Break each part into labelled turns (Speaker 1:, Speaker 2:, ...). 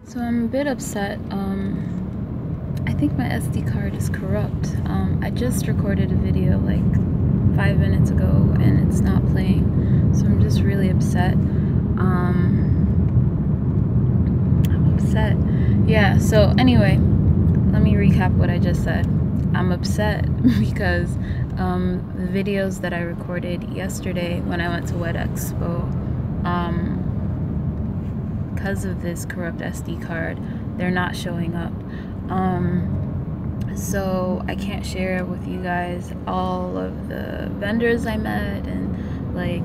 Speaker 1: So I'm a bit upset. I think my SD card is corrupt. I just recorded a video like 5 minutes ago and it's not playing. So I'm just really upset. I'm upset. Yeah, so anyway, let me recap what I just said. I'm upset because the videos that I recorded yesterday when I went to Wed Expo, because of this corrupt SD card, they're not showing up. So I can't share with you guys all of the vendors I met, and like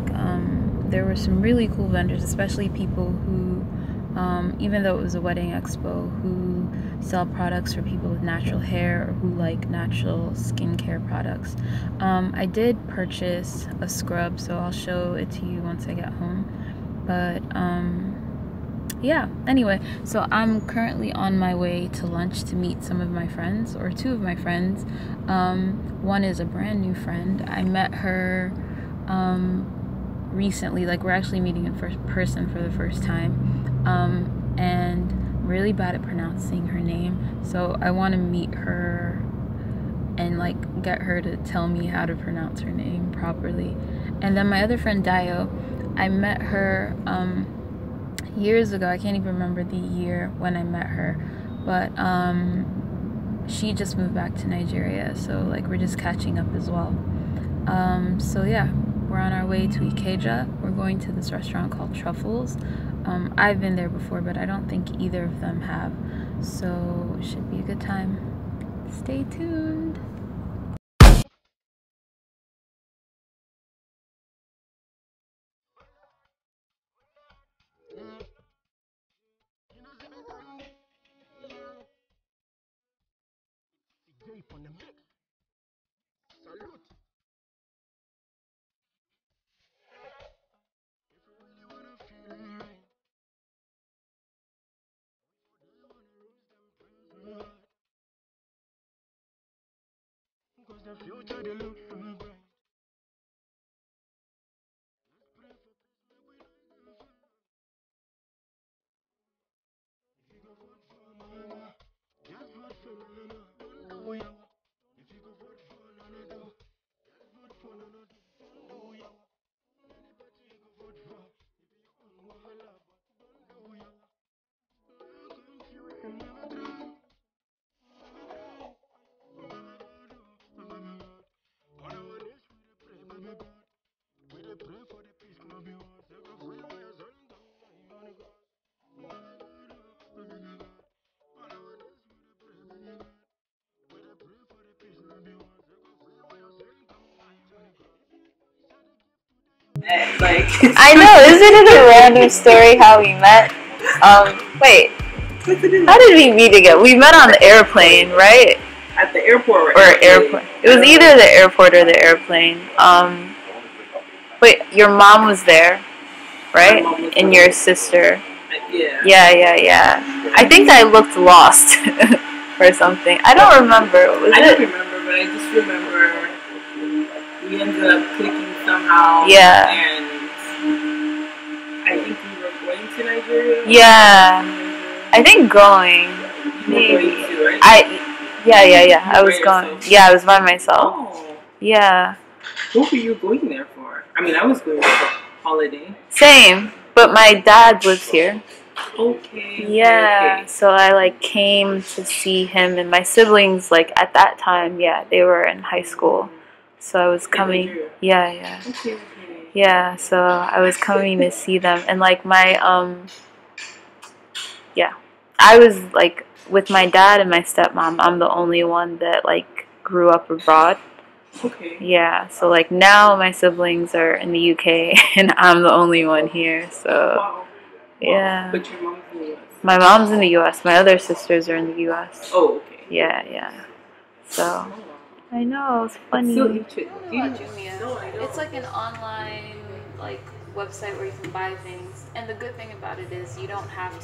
Speaker 1: there were some really cool vendors, especially people who even though it was a wedding expo, who sell products for people with natural hair or who like natural skincare products. I did purchase a scrub, so I'll show it to you once I get home, but yeah, anyway, so I'm currently on my way to lunch to meet some of my friends, or two of my friends. One is a brand new friend. I met her recently, like we're actually meeting in person for the first time, and I'm really bad at pronouncing her name, so I want to meet her and like get her to tell me how to pronounce her name properly. And then my other friend Dayo, I met her years ago. I can't even remember the year when I met her, but she just moved back to Nigeria, so like we're just catching up as well. So yeah, we're on our way to Ikeja. We're going to this restaurant called Truffles. I've been there before, but I don't think either of them have, so it should be a good time. Stay tuned.
Speaker 2: Like,
Speaker 1: I know, isn't it a random story how we met? Wait, how did we meet again? We met on the airplane, right?
Speaker 2: at the airport,
Speaker 1: Or airplane. It was either the airport or the airplane. Wait, your mom was there, right? And your sister. Yeah. I think I looked lost or something. I don't remember.
Speaker 2: I don't remember, but I just remember we ended up clicking somehow.
Speaker 1: Yeah.
Speaker 2: And I think we were going to Nigeria.
Speaker 1: Yeah. I think going. Maybe.
Speaker 2: Going to, right?
Speaker 1: Yeah. I was going. Yeah, I was by myself.
Speaker 2: Oh.
Speaker 1: Yeah.
Speaker 2: What were you going there for? I mean, I was going for holiday.
Speaker 1: Same, but my dad lives here.
Speaker 2: Okay.
Speaker 1: Yeah,
Speaker 2: Okay.
Speaker 1: so I like came to see him, and my siblings, like at that time, yeah, they were in high school. So I was coming. Yeah.
Speaker 2: Okay.
Speaker 1: Yeah, so I was coming to see them, and like my yeah, I was like with my dad and my stepmom. I'm the only one that like grew up abroad.
Speaker 2: Okay.
Speaker 1: Yeah, so like now my siblings are in the UK and I'm the only one here. So
Speaker 2: Wow.
Speaker 1: yeah.
Speaker 2: But your mom's in the US.
Speaker 1: My mom's in the US. My other sisters are in the US.
Speaker 2: Oh, okay.
Speaker 1: Yeah. So I know, it's funny.
Speaker 2: So interesting.
Speaker 1: It's like an online like website where you can buy things, and the good thing about it is you don't have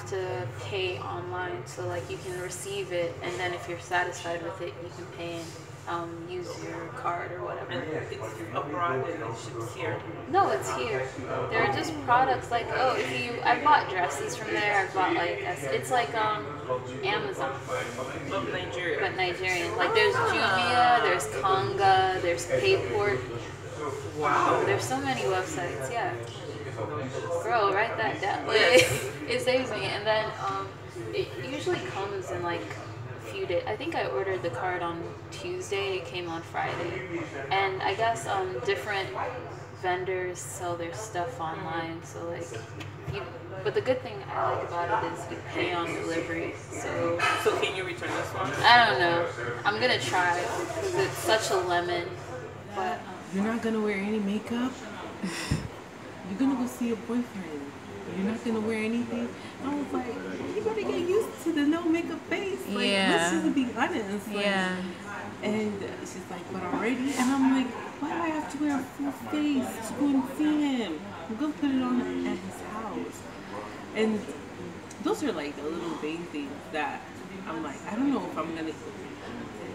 Speaker 1: to pay online, so like you can receive it, and then if you're satisfied with it, you can pay in. use your card or whatever.
Speaker 2: And it's abroad and it ships here.
Speaker 1: No, it's here. They're just products like, oh, I bought dresses from there. I bought like, it's like Amazon.
Speaker 2: Of Nigeria.
Speaker 1: But Nigerian. Like there's Jumia, there's Konga, there's Payport.
Speaker 2: Wow.
Speaker 1: There's so many websites, yeah. Girl, write that down. Like, it saves me. And then it usually comes in like a few days. I think I ordered the card on Tuesday. It came on Friday. And I guess different vendors sell their stuff online. So like, but the good thing I like about it is you pay on delivery. So
Speaker 2: can you return this one?
Speaker 1: I don't know. I'm gonna try because it's such a lemon. But
Speaker 3: you're not gonna wear any makeup. You're gonna go see your boyfriend. You're not gonna wear anything. I was like, you better get used to the no makeup face. Like, let's just be honest. Like, and she's like, but already? And I'm like, why do I have to wear a full face to go and see him? I'm gonna put it on at his house. And those are like the little vain things that I'm like, I don't know if I'm gonna.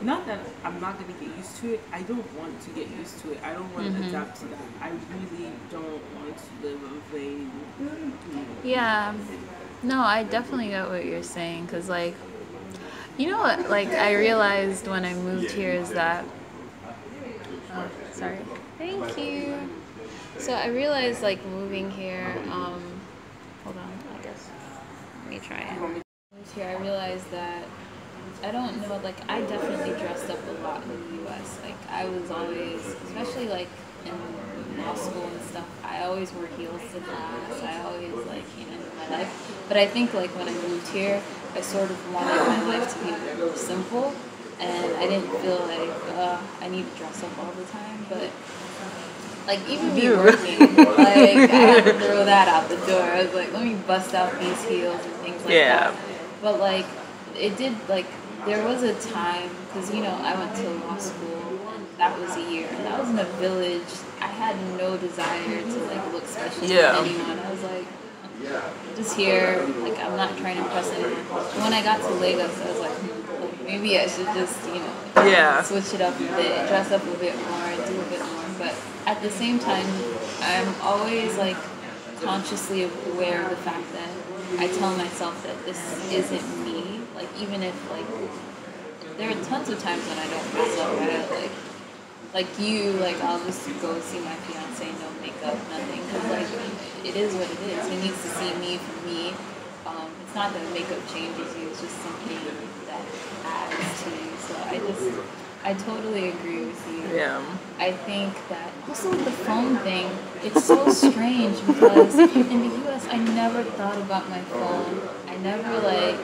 Speaker 3: Not that I'm not going to get used to it. I don't want to get used to it. I don't want to adapt to that. I really don't want to live a vain.
Speaker 1: Yeah. No, I definitely get what you're saying. Because, like, you know what, like, I realized when I moved here is that... Oh, sorry. Thank you. So I realized, like, moving here... hold on, I guess. Let me try it. Moved here, I realized that I don't know, like, I definitely dressed up a lot in the U.S. Like, I was always, especially, like, in law school and stuff, I always wore heels to class. I always, like, my life. But I think, like, when I moved here, I sort of wanted my life to be more simple. And I didn't feel like, I need to dress up all the time. But, like, even me working, like, I had to throw that out the door. I was like, let me bust out these heels and things like that. But, like, it did, like, there was a time, because, I went to law school, and that was a year, and that was in a village. I had no desire to, like, look special to anyone. I was like, just here, like, I'm not trying to impress anyone. And when I got to Lagos, I was like, maybe I should just, switch it up a bit, dress up a bit more, do a bit more. But at the same time, I'm always, like, consciously aware of the fact that I tell myself that this isn't me. Like, even if, like, there are tons of times when I don't dress up, right? Like you, like, I'll just go see my fiance, no makeup, nothing, because, like, it is what it is. He needs to see me for me. It's not that makeup changes you, it's just something that adds to you. So I totally agree with you.
Speaker 3: Yeah.
Speaker 1: I think that also with the phone thing, it's so strange because in the US, I never thought about my phone. I never, like,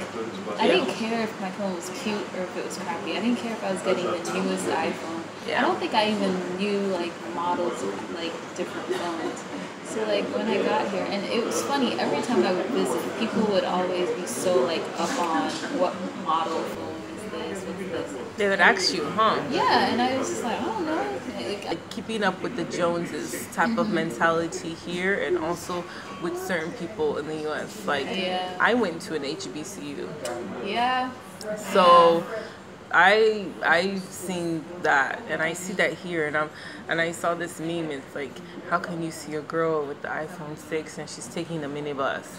Speaker 1: I didn't care if my phone was cute or if it was crappy. I didn't care if I was getting the newest iPhone. I don't think I even knew, like, models of, like, different phones. So, like, when I got here, and it was funny, every time I would visit, people would always be so, like, up on what model phone is this, what's this.
Speaker 3: They would ask you, huh?
Speaker 1: Yeah, and I was just like, I don't know.
Speaker 3: Like, keeping up with the Joneses type of mentality here, and also with certain people in the U.S. Like, I went to an HBCU.
Speaker 1: Yeah.
Speaker 3: So I've seen that, and I see that here, and I saw this meme. It's like, how can you see a girl with the iPhone 6 and she's taking the minibus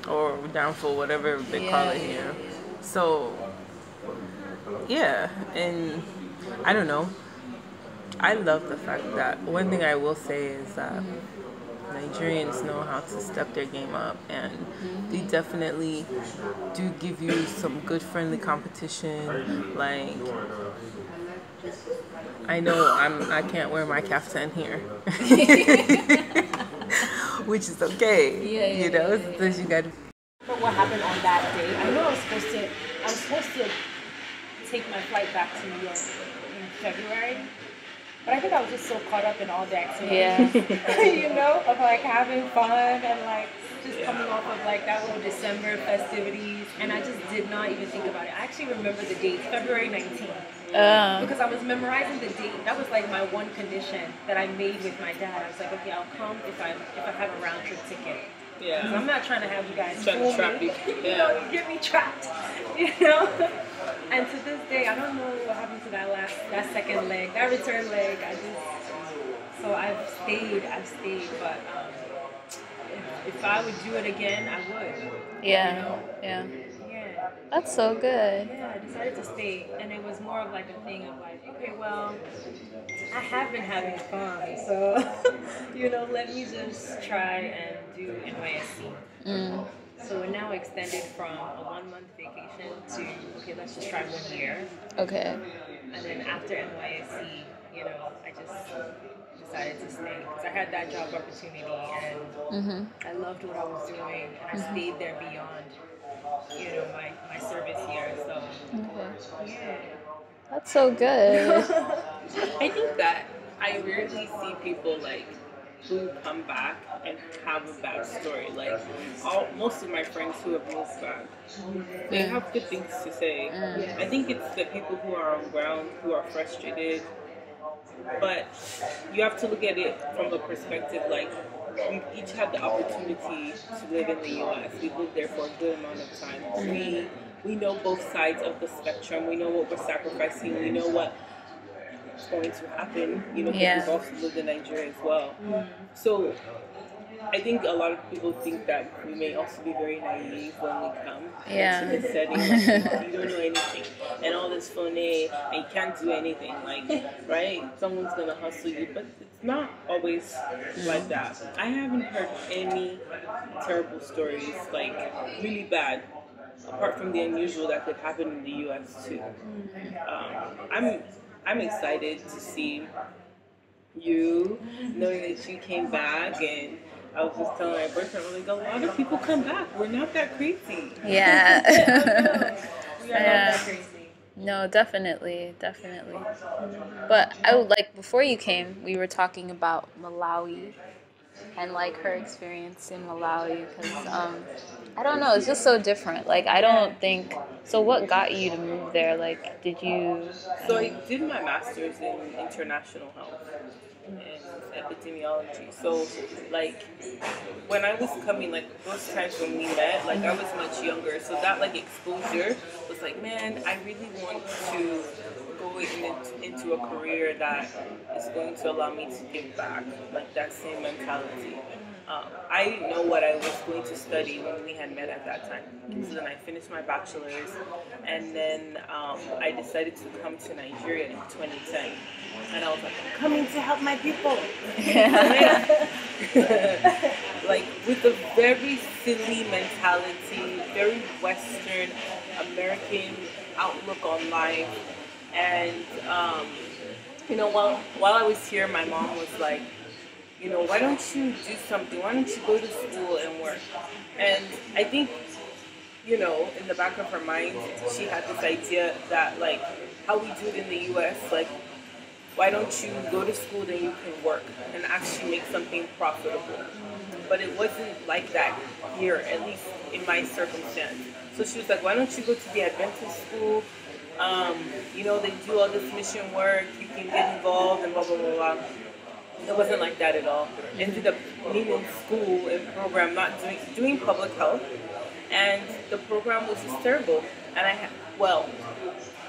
Speaker 3: or downfall, whatever they call it here. So and I don't know. I love the fact that one thing I will say is that Nigerians know how to step their game up, and they definitely do give you some good friendly competition. Like, I know I can't wear my kaftan here, which is okay. So you got.
Speaker 4: What happened on that day? I know I was supposed to take my flight back to New York in February. But I think I was just so caught up in all the activities, of like having fun and like just coming off of like that little December festivities. And I just did not even think about it. I actually remember the date, February 19th. Because I was memorizing the date. That was like my one condition that I made with my dad. I was like, okay, I'll come if I have a round trip ticket.
Speaker 2: Yeah.
Speaker 4: 'Cause I'm not trying to have you guys
Speaker 2: Trying to
Speaker 4: fool
Speaker 2: trap
Speaker 4: me.
Speaker 2: you.
Speaker 4: You know, you get me trapped. You know. And to this day, I don't know what happened to that second leg, that return leg. So I've stayed, but if I would do it again, I would.
Speaker 1: Yeah.
Speaker 4: You know?
Speaker 1: Yeah.
Speaker 4: Yeah.
Speaker 1: That's so good.
Speaker 4: Yeah, I decided to stay, and it was more of like a thing of like, okay, well, I have been having fun, so let me just try and do NYSC. So we're now extended from a 1 month vacation to, okay, let's just try 1 year.
Speaker 1: Okay.
Speaker 4: And then after NYSC, I just decided to stay because I had that job opportunity and I loved what I was doing and I stayed there beyond, my service year. So, yeah.
Speaker 1: That's so good.
Speaker 2: I think that I rarely see people like who come back and have a bad story. Like most of my friends who have moved back, they have good things to say. I think it's the people who are on ground who are frustrated. But you have to look at it from a perspective like we've each had the opportunity to live in the U.S. We've lived there for a good amount of time. We know both sides of the spectrum. We know what we're sacrificing. We know what's going to happen. Because we've also lived in Nigeria as well. So I think a lot of people think that we may also be very naive when we come into this setting. Like, you don't know anything, and all this phone, and you can't do anything. Like, right? Someone's gonna hustle you, but it's not always like that. I haven't heard any terrible stories, like really bad, apart from the unusual that could happen in the U.S. too. I'm excited to see you, knowing that you came back, and I was just telling my boyfriend, like, a lot of people come back. We're not that crazy.
Speaker 1: Yeah.
Speaker 4: We are not that crazy.
Speaker 1: No, definitely. But I would before you came, we were talking about Malawi and like her experience in Malawi because I don't know, it's just so different. Like I don't think so. What got you to move there? Like, did you?
Speaker 2: So I did my master's in international health and epidemiology. So like when I was coming, like those times when we met, like I was much younger. So that like exposure was like, man, I really want to go into a career that is going to allow me to give back, like that same mentality. I didn't know what I was going to study when we had met at that time. So then I finished my bachelor's, and then I decided to come to Nigeria in 2010. And I was like, I'm coming to help my people. Like with a very silly mentality, very Western American outlook on life. And, while I was here, my mom was like, why don't you do something? Why don't you go to school and work? And I think, in the back of her mind, she had this idea that, like, how we do it in the U.S., like, why don't you go to school, then you can work and actually make something profitable? But it wasn't like that here, at least in my circumstance. So she was like, why don't you go to the Adventist school? They do all this mission work, you can get involved and blah, blah, blah, blah. It wasn't like that at all. I ended up being in school and program, not doing public health, and the program was just terrible. And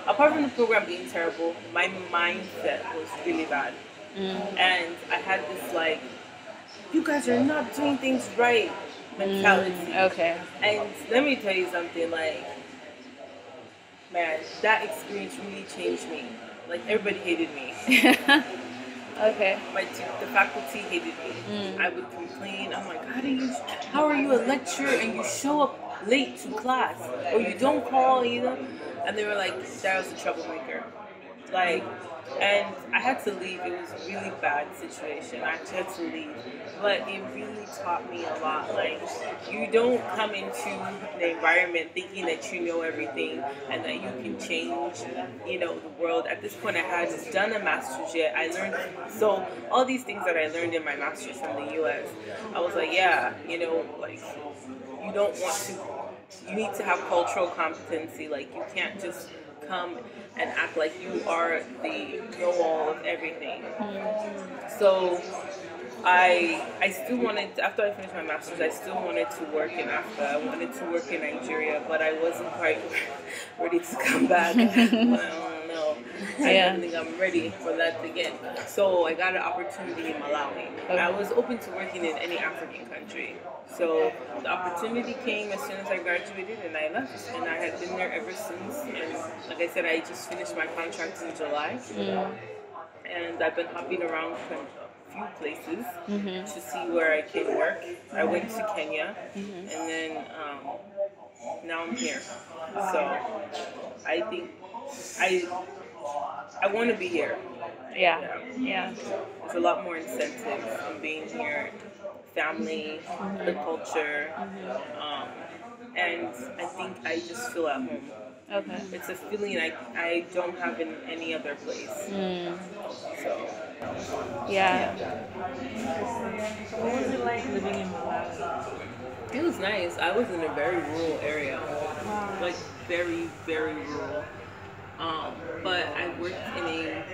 Speaker 2: apart from the program being terrible, my mindset was really bad. And I had this like, you guys are not doing things right mentality.
Speaker 1: Okay.
Speaker 2: And let me tell you something, like, man, that experience really changed me. Like, everybody hated me.
Speaker 1: Okay.
Speaker 2: The faculty hated me. I would complain. I'm like, how are you a lecturer and you show up late to class, or you don't call either? And they were like, that was a troublemaker. Like, and I had to leave. It was a really bad situation. I actually had to leave. But it really taught me a lot. Like, you don't come into the environment thinking that you know everything and that you can change, the world. At this point, I hadn't done a master's yet. I learned, so all these things that I learned in my master's from the U.S., I was like, yeah, like, you don't want to, you need to have cultural competency. Like, you can't just come and act like you are the know-all of everything. So I still wanted, after I finished my master's, I still wanted to work in Africa. I wanted to work in Nigeria, but I wasn't quite ready to come back. Well, I don't know. I don't think I'm ready for that again. So I got an opportunity in Malawi. I was open to working in any African country. So the opportunity came as soon as I graduated, and I left. And I had been there ever since. And like I said, I just finished my contract in July. And I've been hopping around few places to see where I can work. I went to Kenya, and then now I'm here. So I think I want to be here.
Speaker 1: Yeah.
Speaker 2: There's a lot more incentives in being here. Family, the culture, and I think I just feel at home.
Speaker 1: Okay.
Speaker 2: It's a feeling I don't have in any other place. So.
Speaker 1: Yeah.
Speaker 4: What was it like living in Malawi?
Speaker 2: It was nice. I was in a very rural area. Like very, very rural. But I worked in a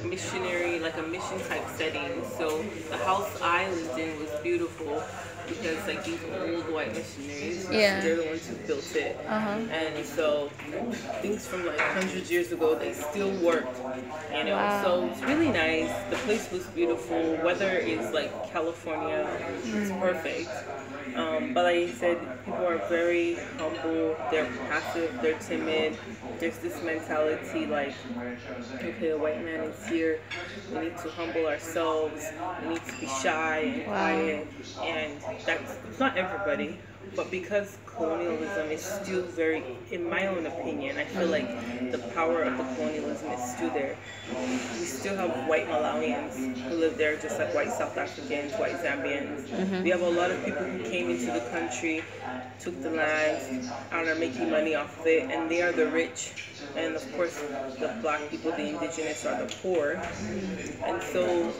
Speaker 2: missionary, like a mission type setting. So the house I lived in was beautiful because like these old white missionaries, they're the ones who built it. And so things from like hundreds of years ago, they still worked, you know. So it's really nice. The place was beautiful. Weather is like California. It's perfect. But like I said, people are very humble, they're passive, they're timid. There's this mentality like, okay, a white man is here, we need to humble ourselves, we need to be shy and quiet, and it's not everybody. But because colonialism is still very, in my own opinion, I feel like the power of the colonialism is still there. We still have white Malawians who live there just like white South Africans, white Zambians. We have a lot of people who came into the country, took the land, and are making money off of it, and they are the rich. And of course, the black people, the indigenous, are the poor. And so,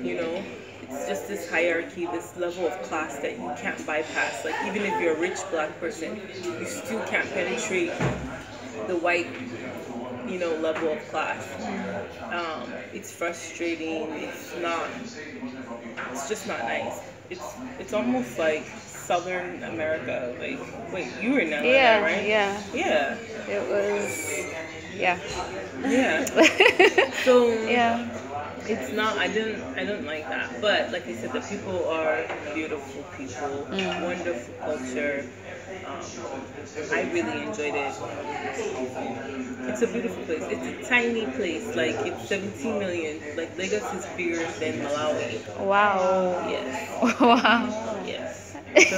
Speaker 2: you know, it's just this hierarchy, this level of class that you can't bypass. Like even if you're a rich black person, you still can't penetrate the white, you know, level of class. It's frustrating. It's just not nice. It's almost like Southern America. Like, wait, you were in Nnaya, right? Yeah.
Speaker 1: It was. Yeah.
Speaker 2: So it's not. I don't like that. But like I said, the people are beautiful people, wonderful culture. I really enjoyed it. It's a beautiful place. It's a tiny place. Like it's 17 million. Like Lagos is bigger than Malawi.
Speaker 1: Wow.
Speaker 2: Yes.
Speaker 1: Wow.
Speaker 2: Yes.
Speaker 4: Just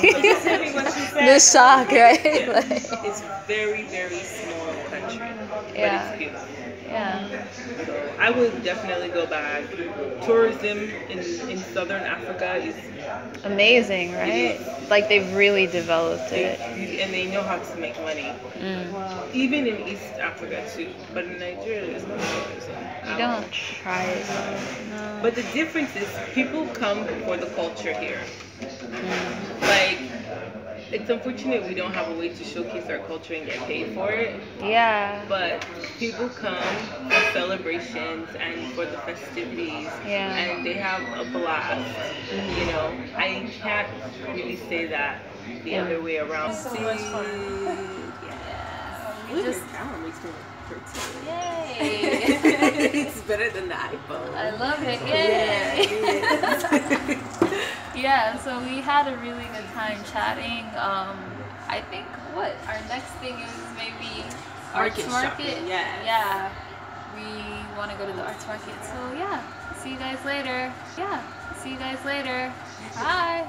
Speaker 4: tell me what you said.
Speaker 1: The shock, right?
Speaker 2: Yeah.
Speaker 1: Like,
Speaker 2: It's very, very small country, but it's beautiful.
Speaker 1: Yeah.
Speaker 2: So I would definitely go back. Tourism in Southern Africa is
Speaker 1: Amazing, right? Like they've really developed it.
Speaker 2: and they know how to make money. Even in East Africa too, but in Nigeria there's no tourism.
Speaker 1: You don't try it. No.
Speaker 2: But the difference is people come for the culture here. Like, it's unfortunate we don't have a way to showcase our culture and get paid for it.
Speaker 1: Yeah.
Speaker 2: But people come for celebrations and for the festivities, and they have a blast. You know, I can't really say that the other way around.
Speaker 4: So much fun.
Speaker 3: Look, your camera makes me pretty.
Speaker 1: Yay!
Speaker 3: It's better than the iPhone.
Speaker 1: I love it. Yay! Yeah, so we had a really good time chatting. I think our next thing is maybe arts market. Yeah. We want to go to the arts market. So see you guys later. Bye.